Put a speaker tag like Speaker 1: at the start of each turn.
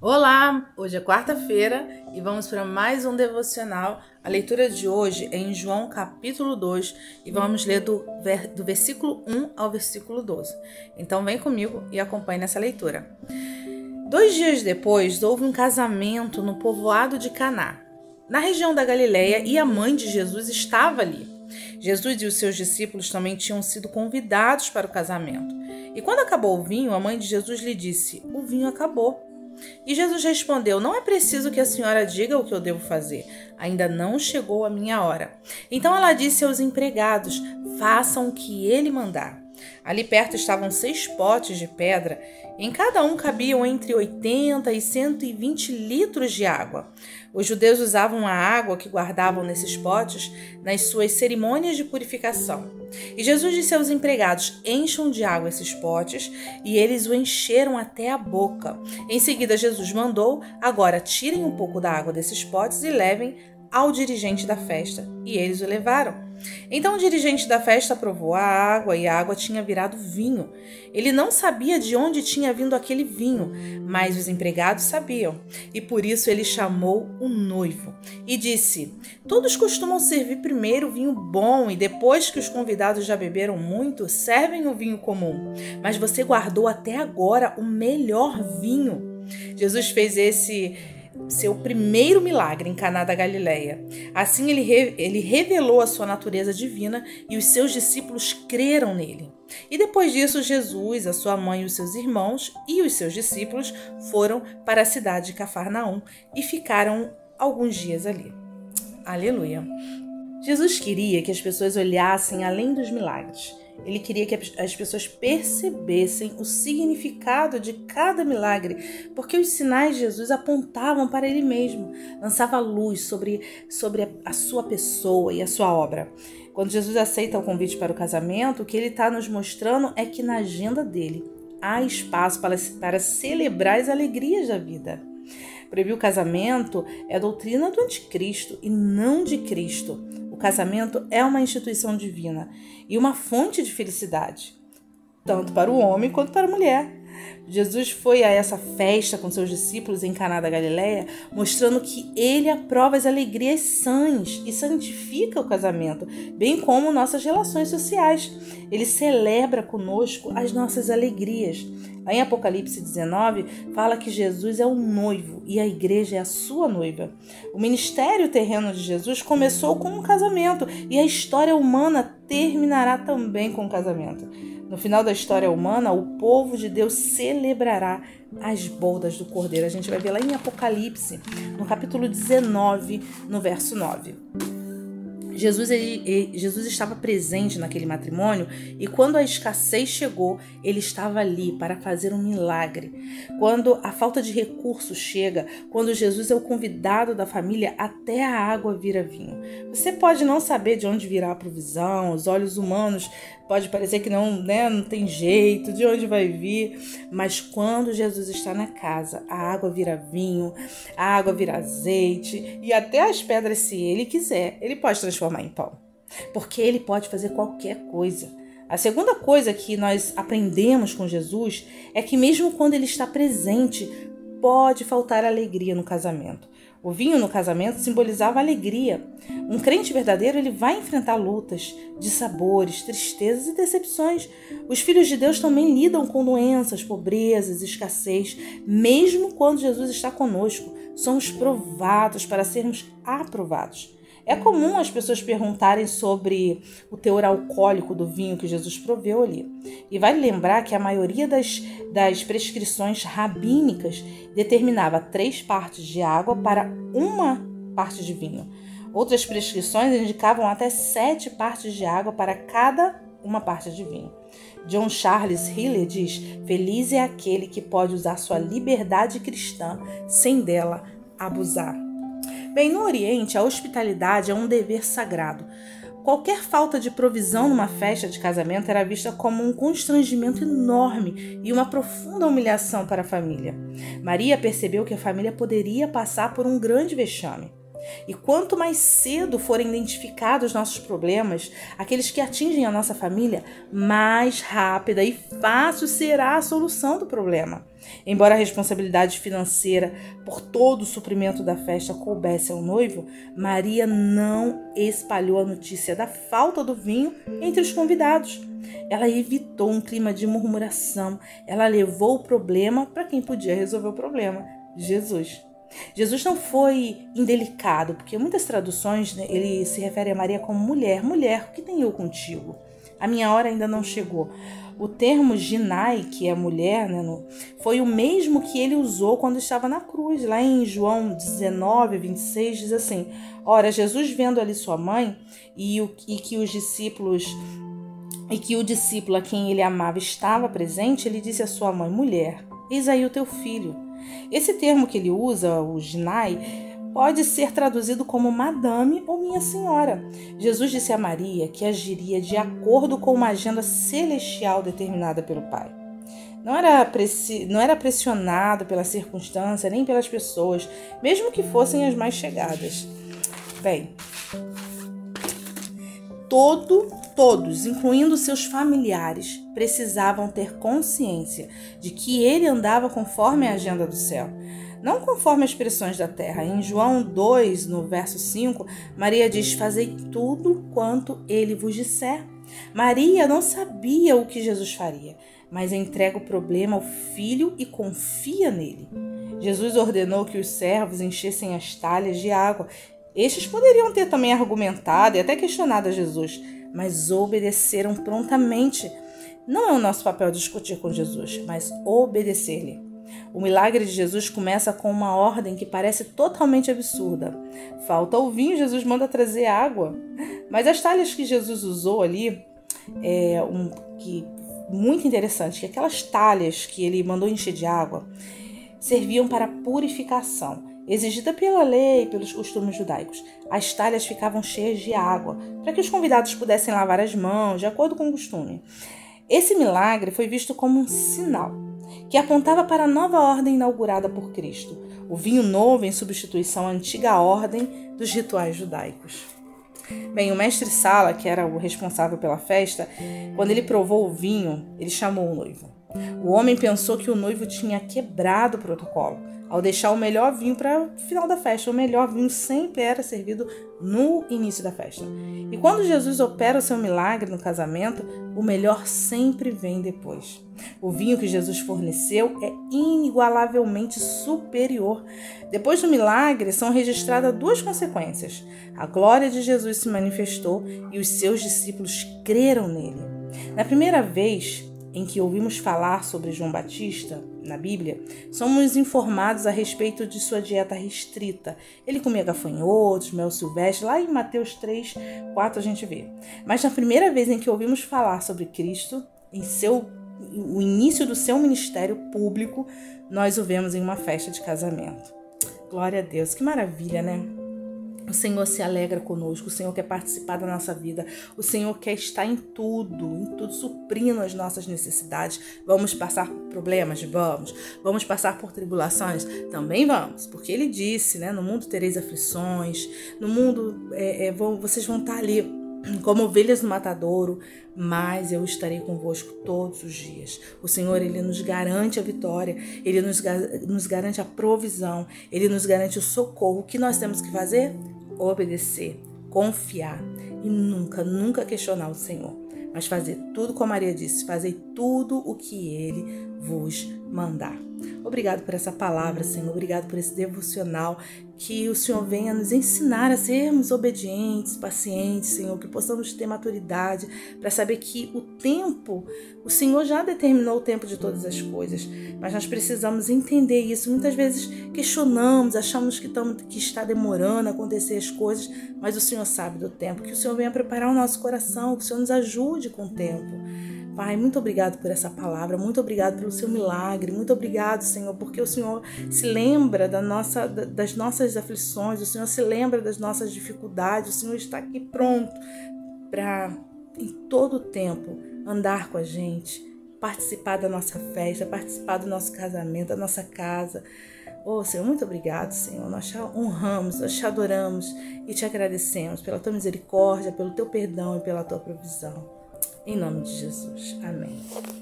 Speaker 1: Olá! Hoje é quarta-feira e vamos para mais um devocional. A leitura de hoje é em João capítulo 2 e vamos ler do versículo 1 ao versículo 12. Então vem comigo e acompanhe nessa leitura. 2 dias depois houve um casamento no povoado de Caná, na região da Galileia, e a mãe de Jesus estava ali. Jesus e os seus discípulos também tinham sido convidados para o casamento. E quando acabou o vinho, a mãe de Jesus lhe disse: "O vinho acabou." E Jesus respondeu: "Não é preciso que a senhora diga o que eu devo fazer. Ainda não chegou a minha hora." Então ela disse aos empregados: "Façam o que ele mandar." Ali perto estavam 6 potes de pedra. Em cada um cabiam entre 80 e 120 litros de água. Os judeus usavam a água que guardavam nesses potes nas suas cerimônias de purificação. E Jesus disse aos empregados: "Encham de água esses potes", e eles o encheram até a boca. Em seguida, Jesus mandou: "Agora tirem um pouco da água desses potes e levem ao dirigente da festa." E eles o levaram. Então o dirigente da festa provou a água, e a água tinha virado vinho. Ele não sabia de onde tinha vindo aquele vinho, mas os empregados sabiam, e por isso ele chamou o noivo e disse: "Todos costumam servir primeiro o vinho bom, e depois que os convidados já beberam muito, servem o vinho comum. Mas você guardou até agora o melhor vinho." Jesus fez esse seu primeiro milagre em Caná da Galileia. Assim ele revelou a sua natureza divina, e os seus discípulos creram nele. E depois disso, Jesus, a sua mãe, os seus irmãos e os seus discípulos foram para a cidade de Cafarnaum e ficaram alguns dias ali. Aleluia! Jesus queria que as pessoas olhassem além dos milagres. Ele queria que as pessoas percebessem o significado de cada milagre, porque os sinais de Jesus apontavam para ele mesmo, lançava luz sobre a sua pessoa e a sua obra. Quando Jesus aceita o convite para o casamento, o que ele está nos mostrando é que na agenda dele há espaço para celebrar as alegrias da vida. Proibir o casamento é a doutrina do anticristo e não de Cristo. O casamento é uma instituição divina e uma fonte de felicidade, tanto para o homem quanto para a mulher. Jesus foi a essa festa com seus discípulos em Caná da Galileia, mostrando que ele aprova as alegrias sãs e santifica o casamento, bem como nossas relações sociais. Ele celebra conosco as nossas alegrias. Lá em Apocalipse 19, fala que Jesus é o noivo e a igreja é a sua noiva. O ministério terreno de Jesus começou com um casamento, e a história humana terminará também com o casamento. No final da história humana, o povo de Deus celebrará as bodas do Cordeiro. A gente vai ver lá em Apocalipse, no capítulo 19, no verso 9. Jesus estava presente naquele matrimônio, e quando a escassez chegou, ele estava ali para fazer um milagre. Quando a falta de recursos chega, quando Jesus é o convidado da família, até a água vira vinho. Você pode não saber de onde virá a provisão, os olhos humanos pode parecer que não tem jeito, de onde vai vir, mas quando Jesus está na casa, a água vira vinho, a água vira azeite, e até as pedras, se ele quiser, ele pode transformar em pão, porque ele pode fazer qualquer coisa. A segunda coisa que nós aprendemos com Jesus é que mesmo quando ele está presente, pode faltar alegria no casamento. O vinho no casamento simbolizava alegria. Um crente verdadeiro, ele vai enfrentar lutas, dissabores, tristezas e decepções. Os filhos de Deus também lidam com doenças, pobrezas, escassez. Mesmo quando Jesus está conosco, somos provados para sermos aprovados. É comum as pessoas perguntarem sobre o teor alcoólico do vinho que Jesus proveu ali. E vale lembrar que a maioria das prescrições rabínicas determinava 3 partes de água para 1 parte de vinho. Outras prescrições indicavam até 7 partes de água para cada 1 parte de vinho. John Charles Hiller diz: "Feliz é aquele que pode usar sua liberdade cristã sem dela abusar." Bem, no Oriente, a hospitalidade é um dever sagrado. Qualquer falta de provisão numa festa de casamento era vista como um constrangimento enorme e uma profunda humilhação para a família. Maria percebeu que a família poderia passar por um grande vexame. E quanto mais cedo forem identificados nossos problemas, aqueles que atingem a nossa família, mais rápida e fácil será a solução do problema. Embora a responsabilidade financeira por todo o suprimento da festa coubesse ao noivo, Maria não espalhou a notícia da falta do vinho entre os convidados. Ela evitou um clima de murmuração. Ela levou o problema para quem podia resolver o problema: Jesus. Jesus não foi indelicado, porque em muitas traduções, né, ele se refere a Maria como mulher. Mulher, o que tenho eu contigo? A minha hora ainda não chegou. O termo ginai, que é mulher, né, foi o mesmo que ele usou quando estava na cruz. Lá em João 19, 26, diz assim: ora, Jesus vendo ali sua mãe e que o discípulo a quem ele amava estava presente, ele disse à sua mãe: mulher, eis aí o teu filho. Esse termo que ele usa, o ginai, pode ser traduzido como madame ou minha senhora. Jesus disse a Maria que agiria de acordo com uma agenda celestial determinada pelo Pai. Não era pressionado pela circunstância nem pelas pessoas, mesmo que fossem as mais chegadas. Bem, todos, incluindo seus familiares, precisavam ter consciência de que ele andava conforme a agenda do céu, não conforme as pressões da terra. Em João 2, no verso 5, Maria diz: fazei tudo quanto ele vos disser. Maria não sabia o que Jesus faria, mas entrega o problema ao filho e confia nele. Jesus ordenou que os servos enchessem as talhas de água. Estes poderiam ter também argumentado e até questionado a Jesus, mas obedeceram prontamente. Não é o nosso papel discutir com Jesus, mas obedecer-lhe. O milagre de Jesus começa com uma ordem que parece totalmente absurda. Falta o vinho, Jesus manda trazer água. Mas as talhas que Jesus usou ali, muito interessante, que aquelas talhas que ele mandou encher de água serviam para purificação, exigida pela lei e pelos costumes judaicos. As talhas ficavam cheias de água, para que os convidados pudessem lavar as mãos, de acordo com o costume. Esse milagre foi visto como um sinal que apontava para a nova ordem inaugurada por Cristo, o vinho novo em substituição à antiga ordem dos rituais judaicos. Bem, o mestre Sala, que era o responsável pela festa, quando ele provou o vinho, ele chamou o noivo. O homem pensou que o noivo tinha quebrado o protocolo ao deixar o melhor vinho para o final da festa. O melhor vinho sempre era servido no início da festa. E quando Jesus opera o seu milagre no casamento, o melhor sempre vem depois. O vinho que Jesus forneceu é inigualavelmente superior. Depois do milagre, são registradas duas consequências. A glória de Jesus se manifestou e os seus discípulos creram nele. Na primeira vez em que ouvimos falar sobre João Batista na Bíblia, somos informados a respeito de sua dieta restrita. Ele comia gafanhotos, mel silvestre, lá em Mateus 3, 4 a gente vê. Mas na primeira vez em que ouvimos falar sobre Cristo, o início do seu ministério público, nós o vemos em uma festa de casamento. Glória a Deus, que maravilha, né? O Senhor se alegra conosco, o Senhor quer participar da nossa vida, o Senhor quer estar em tudo, suprindo as nossas necessidades. Vamos passar por problemas? Vamos. Vamos passar por tribulações? Também vamos, porque Ele disse, né? No mundo tereis aflições, no mundo vocês vão estar ali como ovelhas no matadouro, mas eu estarei convosco todos os dias. O Senhor, Ele nos garante a vitória, Ele nos garante a provisão, Ele nos garante o socorro. O que nós temos que fazer? Obedecer, confiar e nunca questionar o Senhor, mas fazer tudo como Maria disse, fazer tudo o que Ele vos mandar. Obrigado por essa palavra, Senhor. Obrigado por esse devocional. Que o Senhor venha nos ensinar a sermos obedientes, pacientes, Senhor. Que possamos ter maturidade para saber que o Senhor já determinou o tempo de todas as coisas. Mas nós precisamos entender isso. Muitas vezes questionamos, achamos que está demorando a acontecer as coisas, mas o Senhor sabe do tempo. Que o Senhor venha preparar o nosso coração, que o Senhor nos ajude com o tempo. Pai, muito obrigado por essa palavra, muito obrigado pelo seu milagre, muito obrigado, Senhor, porque o Senhor se lembra das nossas aflições, o Senhor se lembra das nossas dificuldades, o Senhor está aqui pronto para, em todo o tempo, andar com a gente, participar da nossa festa, participar do nosso casamento, da nossa casa. Oh, Senhor, muito obrigado, Senhor. Nós te honramos, nós te adoramos e te agradecemos pela tua misericórdia, pelo teu perdão e pela tua provisão. Em nome de Jesus. Amém.